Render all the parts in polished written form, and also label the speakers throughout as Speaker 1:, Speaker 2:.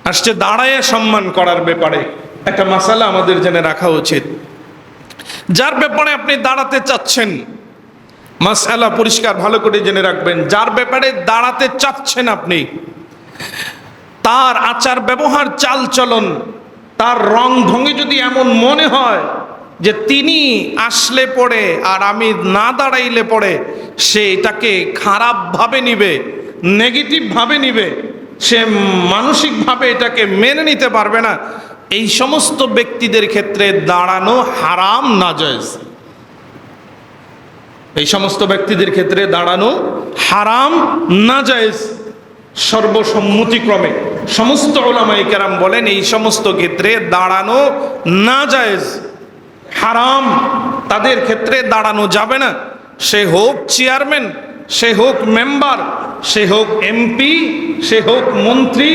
Speaker 1: আসছে দাঁড়ায় সম্মান করার ব্যাপারে একটা মাসালা আমাদের জেনে রাখা উচিত। যার ব্যাপারে আপনি দাঁড়াতে চাচ্ছেন, মাসালা পরিষ্কার ভালো করে জেনে রাখবেন, যার ব্যাপারে দাঁড়াতে চাচ্ছেন আপনি, তার আচার ব্যবহার চাল চলন, তার রং ঢঙ্গে যদি এমন মনে হয় যে তিনি আসলে পড়ে আর আমি না দাঁড়াইলে পড়ে সে এটাকে খারাপভাবে নিবে, নেগেটিভভাবে নিবে, সে মানসিকভাবে এটাকে মেনে নিতে পারবে না, এই সমস্ত ব্যক্তিদের ক্ষেত্রে দাঁড়ানো হারাম নাজায়েজ। এই সমস্ত ব্যক্তিদের ক্ষেত্রে দাঁড়ানো হারাম নাজায়েজ। সর্বসম্মতিক্রমে সমস্ত উলামায়ে কেরাম বলেন এই সমস্ত ক্ষেত্রে দাঁড়ানো নাজায়েজ, হারাম। তাদের ক্ষেত্রে দাঁড়ানো যাবে না। সে হোক চেয়ারম্যান, সে হোক মেম্বার, সে হোক এমপি, সে হোক মন্ত্রী,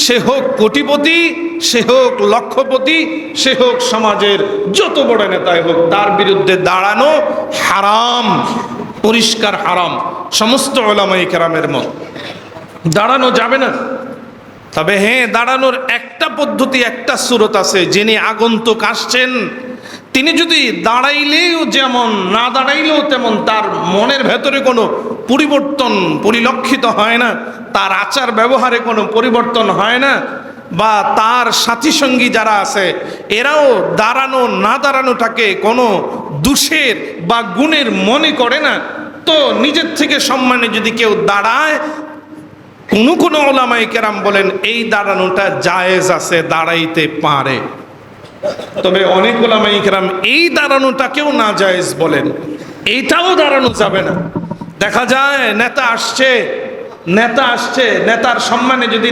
Speaker 1: সে হোক কোটিপতি, সে হোক লক্ষপতি, সে হোক সমাজের যত বড় নেতাই হোক, তার বিরুদ্ধে দাঁড়ানো হারাম, পরিষ্কার হারাম। সমস্ত উলামায়ে কেরামের মত দাঁড়ানো যাবে না। তবে হ্যাঁ, দাঁড়ানোর একটা পদ্ধতি, একটা সুরত আছে। যিনি আগন্তুক আসছেন তিনি যদি দাঁড়াইলেও যেমন না দাঁড়াইলেও তেমন, তার মনের ভেতরে কোনো পরিবর্তন পরিলক্ষিত হয় না, তার আচার ব্যবহারে কোনো পরিবর্তন হয় না, বা তার সাথী সঙ্গী যারা আছে এরাও দাঁড়ানো না দাঁড়ানোটাকে কোনো দোষের বা গুণের মনে করে না, তো নিজের থেকে সম্মানে যদি কেউ দাঁড়ায়, কোনো উলামায়ে কেরাম বলেন এই দাঁড়ানোটা জায়েজ আছে, দাঁড়াইতে পারে। তবে অনেক উলামায়ে কেরাম এই দাঁড়ানোটাকেও না জায়েজ বলেন, এইটাও দাঁড়ানো যাবে না। দেখা যায় নেতা আসছে, নেতার সম্মানে যদি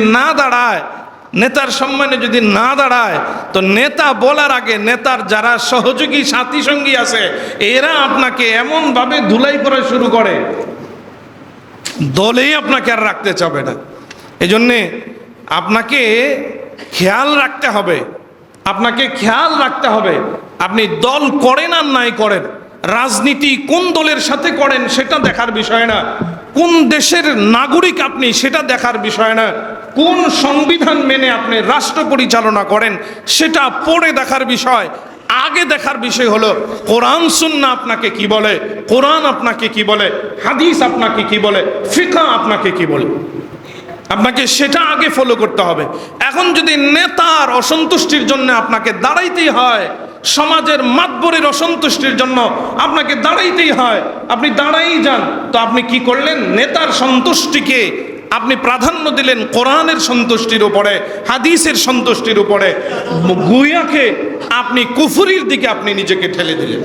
Speaker 1: না দাঁড়ায়, তো নেতা বলার আগে নেতার যারা সহযোগী সাথী সঙ্গী আছে এরা আপনাকে এমন ভাবে ধুলাই করা শুরু করে, দলেই আপনাকে আর রাখতে চাবে না। এজন্যে আপনাকে খেয়াল রাখতে হবে, আপনি দল করেন আর নাই করেন, রাজনীতি কোন দলের সাথে করেন সেটা দেখার বিষয় না, কোন দেশের নাগরিক আপনি সেটা দেখার বিষয় না, কোন সংবিধান মেনে আপনি রাষ্ট্র পরিচালনা করেন সেটা পড়ে দেখার বিষয়। আগে দেখার বিষয় হলো কোরআন সুন্নাহ আপনাকে কি বলে, কোরআন আপনাকে কি বলে, হাদিস আপনাকে কি বলে, ফিকহ আপনাকে কি বলে, আপনাকে সেটা আগে ফলো করতে হবে। এখন যদি নেতার অসন্তুষ্টির জন্য আপনাকে দাঁড়াইতেই হয়, সমাজের মাতবরের অসন্তুষ্টির জন্য আপনাকে দাঁড়াইতেই হয়, আপনি দাঁড়াই যান, তো আপনি কি করলেন? নেতার সন্তুষ্টিকে আপনি প্রাধান্য দিলেন কোরআনের সন্তুষ্টির উপরে, হাদিসের সন্তুষ্টির উপরে, গুয়াকে আপনি কুফরির দিকে আপনি নিজেকে ঠেলে দিলেন।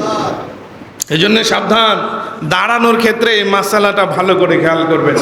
Speaker 1: এই জন্য সাবধান, দাঁড়ানোর ক্ষেত্রে এই মাসালাটা ভালো করে খেয়াল করবেন।